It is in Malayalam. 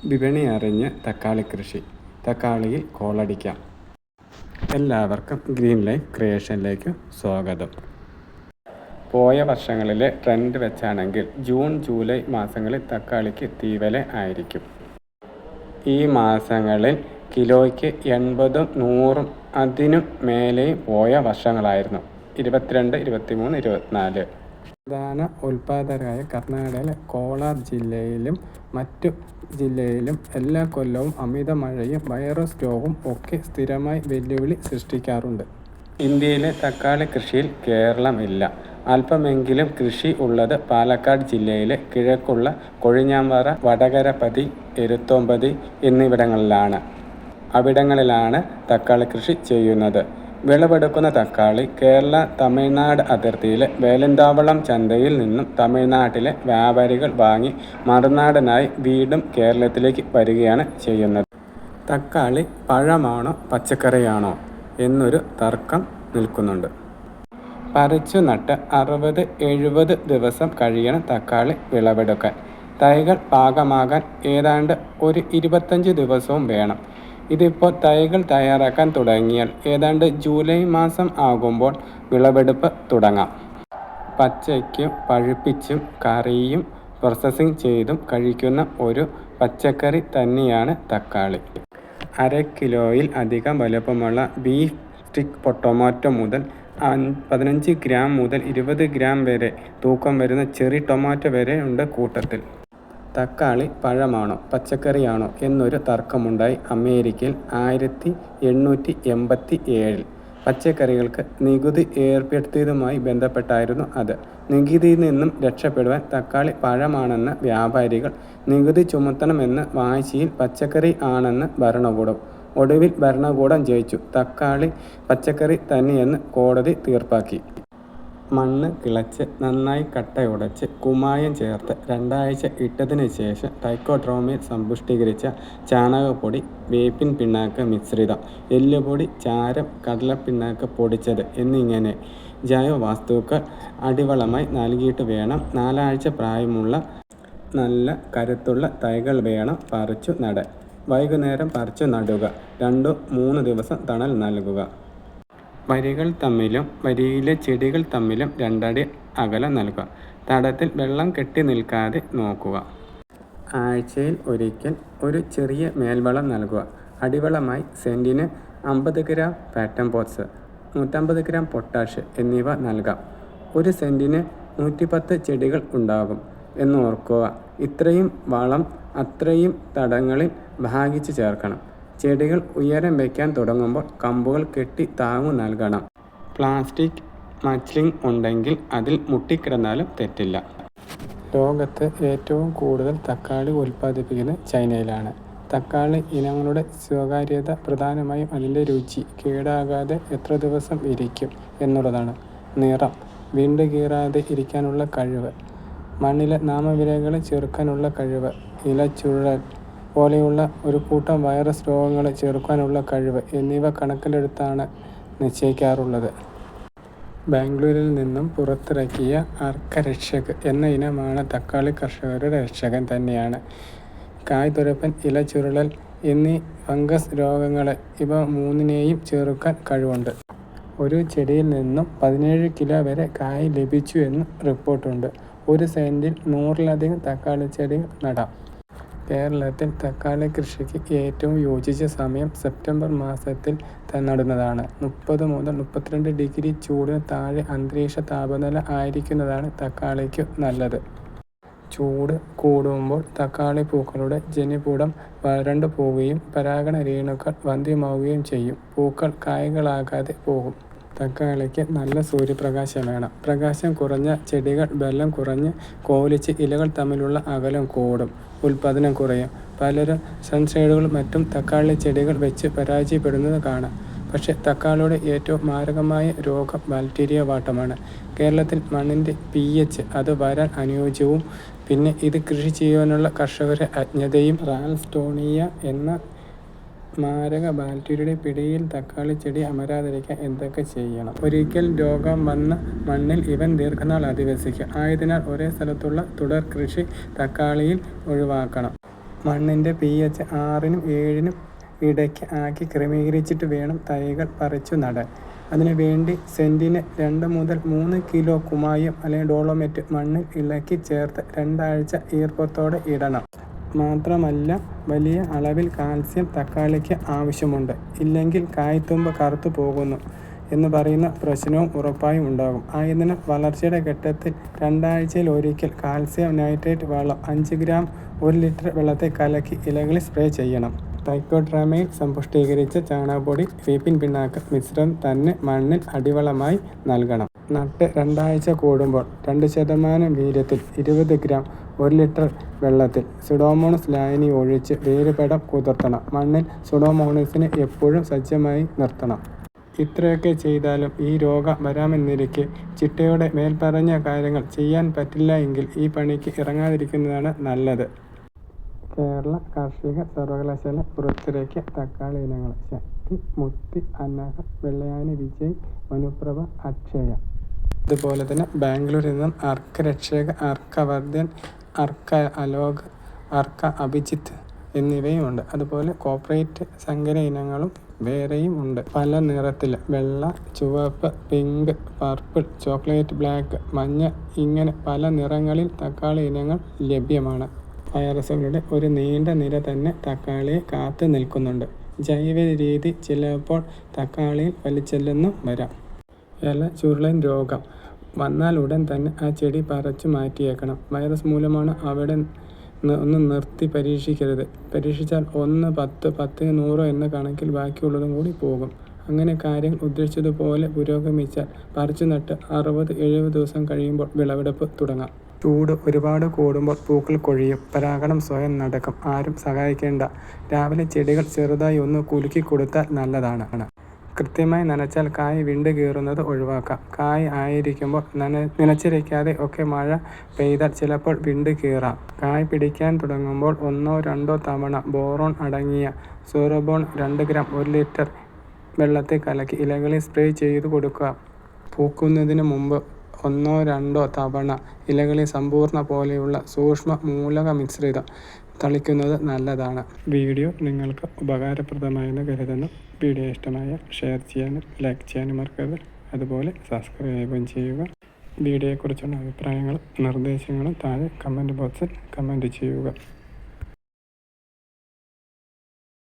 വിപണി അറിഞ്ഞ് തക്കാളി കൃഷി. തക്കാളിയിൽ കോളടിക്കാം. എല്ലാവർക്കും ഗ്രീൻ ലൈഫ് ക്രിയേഷനിലേക്ക് സ്വാഗതം. പോയ വർഷങ്ങളിലെ ട്രെൻഡ് വെച്ചാണെങ്കിൽ ജൂൺ ജൂലൈ മാസങ്ങളിൽ തക്കാളിക്ക് തീവില ആയിരിക്കും. ഈ മാസങ്ങളിൽ കിലോയ്ക്ക് 80, 100 അതിനും മേലെയും പോയ വർഷങ്ങളായിരുന്നു 22, 23, 24. പ്രധാന ഉൽപ്പാദകരായ കർണാടകയിലെ കോലാർ ജില്ലയിലും മറ്റു ജില്ലയിലും എല്ലാ കൊല്ലവും അമിത മഴയും വൈറസ് രോഗവും ഒക്കെ സ്ഥിരമായി വെല്ലുവിളി സൃഷ്ടിക്കാറുണ്ട്. ഇന്ത്യയിലെ തക്കാളി കൃഷിയിൽ കേരളം ഇല്ല. അല്പമെങ്കിലും കൃഷി ഉള്ളത് പാലക്കാട് ജില്ലയിലെ കിഴക്കുള്ള കൊഴിഞ്ഞാമ്പാറ, വടകരപതി, എരുത്തോമ്പതി എന്നിവിടങ്ങളിലാണ്. അവിടങ്ങളിലാണ് തക്കാളി കൃഷി ചെയ്യുന്നത്. വിളവെടുക്കുന്ന തക്കാളി കേരള തമിഴ്നാട് അതിർത്തിയിലെ വേലന്താവളം ചന്തയിൽ നിന്നും തമിഴ്നാട്ടിലെ വ്യാപാരികൾ വാങ്ങി മറുനാടനായി വീണ്ടും കേരളത്തിലേക്ക് വരികയാണ് ചെയ്യുന്നത്. തക്കാളി പഴമാണോ പച്ചക്കറിയാണോ എന്നൊരു തർക്കം നിൽക്കുന്നുണ്ട്. പറിച്ചു നട്ട് 60-70 ദിവസം കഴിയണം തക്കാളി വിളവെടുക്കാൻ. തൈകൾ പാകമാകാൻ ഏതാണ്ട് ഒരു 25 ദിവസവും വേണം. ഇതിപ്പോൾ തൈകൾ തയ്യാറാക്കാൻ തുടങ്ങിയാൽ ഏതാണ്ട് ജൂലൈ മാസം ആകുമ്പോൾ വിളവെടുപ്പ് തുടങ്ങാം. പച്ചയ്ക്കും പഴുപ്പിച്ചും കറിയും പ്രോസസ്സിംഗ് ചെയ്തും കഴിക്കുന്ന ഒരു പച്ചക്കറി തന്നെയാണ് തക്കാളി. 1/2 കിലോയിൽ അധികം വലുപ്പമുള്ള ബീഫ് സ്റ്റിക്ക് ടൊമാറ്റോ മുതൽ 15 ഗ്രാം മുതൽ 20 ഗ്രാം വരെ തൂക്കം വരുന്ന ചെറി ടൊമാറ്റോ വരെ ഉണ്ട് കൂട്ടത്തിൽ. തക്കാളി പഴമാണോ പച്ചക്കറിയാണോ എന്നൊരു തർക്കമുണ്ടായി അമേരിക്കയിൽ 1887. പച്ചക്കറികൾക്ക് നികുതി ഏർപ്പെടുത്തിയതുമായി ബന്ധപ്പെട്ടായിരുന്നു അത്. നികുതിയിൽ നിന്നും രക്ഷപ്പെടുവാൻ തക്കാളി പഴമാണെന്ന് വ്യാപാരികൾ നികുതി ചുമത്തണമെന്ന് വാശിയിൽ പച്ചക്കറി ആണെന്ന് ഭരണകൂടം. ഒടുവിൽ ഭരണകൂടം ജയിച്ചു. തക്കാളി പച്ചക്കറി തന്നെയെന്ന് കോടതി തീർപ്പാക്കി. മണ്ണ് കിളച്ച് നന്നായി കട്ടയുടച്ച് കുമ്മായം ചേർത്ത് 2 ആഴ്ച ഇട്ടതിന് ശേഷം ട്രൈക്കോഡെർമയിൽ സമ്പുഷ്ടീകരിച്ച ചാണകപ്പൊടി, വേപ്പിൻ പിണ്ണാക്ക് മിശ്രിതം, എല്ലുപൊടി, ചാരം, കടലപ്പിണ്ണാക്ക് പൊടിച്ചത് എന്നിങ്ങനെ ജൈവവസ്തുക്കൾ അടിവളമായി നൽകിയിട്ട് വേണം 4 ആഴ്ച പ്രായമുള്ള നല്ല കരുത്തുള്ള തൈകൾ വേണം പറിച്ചു നടാൻ. വൈകുന്നേരം പറിച്ചു നടുക. 2-3 ദിവസം തണൽ നൽകുക. വരികൾ തമ്മിലും വരിയിലെ ചെടികൾ തമ്മിലും 2 അടി അകലം നൽകുക. തടത്തിൽ വെള്ളം കെട്ടി നിൽക്കാതെ നോക്കുക. ആഴ്ചയിൽ ഒരിക്കൽ ഒരു ചെറിയ മേൽവളം നൽകുക. അടിവളമായി സെന്റിന് 50 ഗ്രാം ഫാക്ടം ഫോസ്, 150 ഗ്രാം പൊട്ടാഷ് എന്നിവ നൽകാം. 1 സെന്റിന് 110 ചെടികൾ ഉണ്ടാകും എന്നോർക്കുക. ഇത്രയും വളം അത്രയും തടങ്ങളിൽ ഭാഗിച്ച് ചേർക്കണം. ചെടികൾ ഉയരം വയ്ക്കാൻ തുടങ്ങുമ്പോൾ കമ്പുകൾ കെട്ടി താങ്ങു നൽകണം. പ്ലാസ്റ്റിക് മൾച്ചിങ് ഉണ്ടെങ്കിൽ അതിൽ മുട്ടിക്കിടന്നാലും തെറ്റില്ല. ലോകത്ത് ഏറ്റവും കൂടുതൽ തക്കാളി ഉൽപ്പാദിപ്പിക്കുന്നത് ചൈനയിലാണ്. തക്കാളി ഇനങ്ങളുടെ സ്വകാര്യത പ്രധാനമായും അതിൻ്റെ രുചി, കേടാകാതെ എത്ര ദിവസം ഇരിക്കും എന്നുള്ളതാണ്. നിറം, വിണ്ടുകീറാതെ ഇരിക്കാനുള്ള കഴിവ്, മണ്ണിലെ നാമവിരകളെ ചെറുക്കാനുള്ള കഴിവ്, ഇലച്ചുഴൽ പോലെയുള്ള ഒരു കൂട്ടം വൈറസ് രോഗങ്ങളെ ചെറുക്കാനുള്ള കഴിവ് എന്നിവ കണക്കിലെടുത്താണ് നിശ്ചയിക്കാറുള്ളത്. ബാംഗ്ലൂരിൽ നിന്നും പുറത്തിറക്കിയ അർക്കരക്ഷക് എന്ന ഇനമാണ് തക്കാളി കർഷകരുടെ രക്ഷകൻ തന്നെയാണ്. കായ്തുരപ്പൻ, ഇലച്ചുരുളൽ എന്നീ ഫംഗസ് രോഗങ്ങളെ ഇവ 3നെയും ചെറുക്കാൻ കഴിവുണ്ട്. ഒരു ചെടിയിൽ നിന്നും 17 കിലോ വരെ കായ് ലഭിച്ചു എന്ന് റിപ്പോർട്ടുണ്ട്. 1 സെന്റിൽ 100-ലധികം തക്കാളി ചെടികൾ നടാം. കേരളത്തിൽ തക്കാളി കൃഷിക്ക് ഏറ്റവും യോജിച്ച സമയം സെപ്റ്റംബർ മാസത്തിൽ നടുന്നതാണ്. 30 മുതൽ 32 ഡിഗ്രി ചൂടിന് താഴെ അന്തരീക്ഷ താപനില ആയിരിക്കുന്നതാണ് തക്കാളിക്കു നല്ലത്. ചൂട് കൂടുമ്പോൾ തക്കാളി പൂക്കളുടെ ജനിപുടം വരണ്ടു പോവുകയും പരാഗണ രേണുക്കൾ വന്ധ്യമാവുകയും ചെയ്യും. പൂക്കൾ കായ്കളാകാതെ പോകും. തക്കാളിക്ക് നല്ല സൂര്യപ്രകാശം വേണം. പ്രകാശം കുറഞ്ഞ ചെടികൾ ബലം കുറഞ്ഞ് കോലിച്ച് ഇലകൾ തമ്മിലുള്ള അകലം കൂടും, ഉൽപാദനം കുറയും. പലരും സൺഷെയ്ഡുകളും മറ്റും തക്കാളി ചെടികൾ വെച്ച് പരാജയപ്പെടുന്നത് കാണാം. പക്ഷേ തക്കാളിയുടെ ഏറ്റവും മാരകമായ രോഗം ബാക്ടീരിയ വാട്ടമാണ്. കേരളത്തിൽ മണ്ണിൻ്റെ pH അത് വരാൻ അനുയോജ്യവും പിന്നെ ഇത് കൃഷി ചെയ്യുവാനുള്ള കർഷകരുടെ അജ്ഞതയും. റാൽസ്റ്റോണിയ എന്ന മാരക ബാക്ടീരിയയുടെ പിടിയിൽ തക്കാളി ചെടി അമരാതിരിക്കാൻ എന്തൊക്കെ ചെയ്യണം? ഒരിക്കൽ രോഗം വന്ന മണ്ണിൽ ഇവൻ ദീർഘനാൾ അധിവസിക്കും. ആയതിനാൽ ഒരേ സ്ഥലത്തുള്ള തുടർ കൃഷി തക്കാളിയിൽ ഒഴിവാക്കണം. മണ്ണിൻ്റെ pH 6-നും 7-നും ഇടയ്ക്ക് ആക്കി ക്രമീകരിച്ചിട്ട് വേണം തൈകൾ പറിച്ചു നടാൻ. അതിനു വേണ്ടി സെന്റിന് 2 മുതൽ 3 കിലോ കുമ്മായം അല്ലെങ്കിൽ ഡോളോമൈറ്റ് മണ്ണിൽ ഇളക്കി ചേർത്ത് 2 ആഴ്ച ഈർപ്പത്തോടെ ഇടണം. മാത്രമല്ല വലിയ അളവിൽ കാൽസ്യം തക്കാളിക്ക് ആവശ്യമുണ്ട്. ഇല്ലെങ്കിൽ കായ്ത്തുമ്പ് കറുത്തു പോകുന്നു എന്ന് പറയുന്ന പ്രശ്നവും ഉറപ്പായും ഉണ്ടാകും. ആയതിനാൽ വളർച്ചയുടെ ഘട്ടത്തിൽ 2 ആഴ്ചയിൽ ഒരിക്കൽ കാൽസ്യം നൈട്രേറ്റ് വളം 5 ഗ്രാം 1 ലിറ്റർ വെള്ളത്തിൽ കലക്കി ഇലകളിൽ സ്പ്രേ ചെയ്യണം. ട്രൈക്കോഡെർമയിൽ സമ്പുഷ്ടീകരിച്ച ചാണകപ്പൊടി, വേപ്പിൻ പിണ്ണാക്ക് മിശ്രിതം തന്നെ മണ്ണിൽ അടിവളമായി നൽകണം. നട്ട് 2 ആഴ്ച കൂടുമ്പോൾ 2% വീര്യത്തിൽ 20 ഗ്രാം 1 ലിറ്റർ വെള്ളത്തിൽ സുഡോമോണസ് ലായനി ഒഴിച്ച് വേരുപടം കുതിർത്തണം. മണ്ണിൽ സുഡോമോണസിനെ എപ്പോഴും സജ്ജമായി നിർത്തണം. ഇത്രയൊക്കെ ചെയ്താലും ഈ രോഗം വരാമെന്നിരിക്കെ ചിട്ടയോടെ മേൽപ്പറഞ്ഞ കാര്യങ്ങൾ ചെയ്യാൻ പറ്റില്ല എങ്കിൽ ഈ പണിക്ക് ഇറങ്ങാതിരിക്കുന്നതാണ് നല്ലത്. കേരള കാർഷിക സർവകലാശാല പുറത്തിറക്കിയ തക്കാളി ഇനങ്ങൾ: ശക്തി, മുത്തി, അനഘ, വെള്ളയാനി വിജയ്, മനുപ്രഭ, അക്ഷയ. അതുപോലെ തന്നെ ബാംഗ്ലൂരിൽ നിന്നും അർക്ക രക്ഷക, അർക്ക വർദ്ധൻ, അർക്ക അലോക്, അർക്ക അഭിജിത്ത് എന്നിവയും ഉണ്ട്. അതുപോലെ കോർപ്പറേറ്റ് സങ്കര ഇനങ്ങളും വേറെയും ഉണ്ട്. പല നിറത്തിൽ വെള്ള, ചുവപ്പ്, പിങ്ക്, പർപ്പിൾ, ചോക്ലേറ്റ്, ബ്ലാക്ക്, മഞ്ഞ ഇങ്ങനെ പല നിറങ്ങളിൽ തക്കാളി ഇനങ്ങൾ ലഭ്യമാണ്. വൈറസുകളുടെ ഒരു നീണ്ട നിര തന്നെ തക്കാളിയെ കാത്തു നിൽക്കുന്നുണ്ട്. ജൈവ രീതി ചിലപ്പോൾ തക്കാളിയിൽ വലിച്ചെല്ലെന്നും വരാം. ഇല ചുരുളൻ രോഗം വന്നാൽ ഉടൻ തന്നെ ആ ചെടി പറിച്ചു മാറ്റിയേക്കണം. വൈറസ് മൂലമാണ് അവിടെ ഒന്ന് നിർത്തി പരീക്ഷിക്കരുത്. പരീക്ഷിച്ചാൽ 1, 10, 10ന് 100 എന്ന കണക്കിൽ ബാക്കിയുള്ളതും കൂടി പോകും. അങ്ങനെ കാര്യങ്ങൾ ഉദ്ദേശിച്ചതുപോലെ പുരോഗമിച്ചാൽ പറിച്ചു നട്ട് 60-70 ദിവസം കഴിയുമ്പോൾ വിളവെടുപ്പ് തുടങ്ങാം. ചൂട് ഒരുപാട് കൂടുമ്പോൾ പൂക്കൾ കൊഴിയും. പരാഗണം സ്വയം നടക്കും. ആരും സഹായിക്കേണ്ട. രാവിലെ ചെടികൾ ചെറുതായി ഒന്ന് കുലുക്കി കൊടുത്താൽ നല്ലതാണ്. കൃത്യമായി നനച്ചാൽ കായ് വിണ്ട് കീറുന്നത് ഒഴിവാക്കാം. കായ് ആയിരിക്കുമ്പോൾ നനച്ചിരിക്കാതെ ഒക്കെ മഴ പെയ്താൽ ചിലപ്പോൾ വിണ്ട് കീറാം. കായ് പിടിക്കാൻ തുടങ്ങുമ്പോൾ 1-2 തവണ ബോറോൺ അടങ്ങിയ സൂറോബോൺ 2 ഗ്രാം 1 ലിറ്റർ വെള്ളത്തിൽ കലക്കി ഇലകളിൽ സ്പ്രേ ചെയ്തു കൊടുക്കുക. പൂക്കുന്നതിന് മുമ്പ് 1-2 തവണ ഇലകളിൽ സമ്പൂർണ്ണ പോലെയുള്ള സൂക്ഷ്മ മൂലക മിശ്രിതം തളിക്കുന്നത് നല്ലതാണ്. വീഡിയോ നിങ്ങൾക്ക് ഉപകാരപ്രദമായെന്ന് കരുതുന്നു. വീഡിയോ ഇഷ്ടമായ ഷെയർ ചെയ്യാനും ലൈക്ക് ചെയ്യാനും മറക്കരുത്. അതുപോലെ സബ്സ്ക്രൈബും ചെയ്യുക. വീഡിയോയെക്കുറിച്ചുള്ള അഭിപ്രായങ്ങളും നിർദ്ദേശങ്ങളും താഴെ കമൻറ്റ് ബോക്സിൽ കമൻറ്റ് ചെയ്യുക.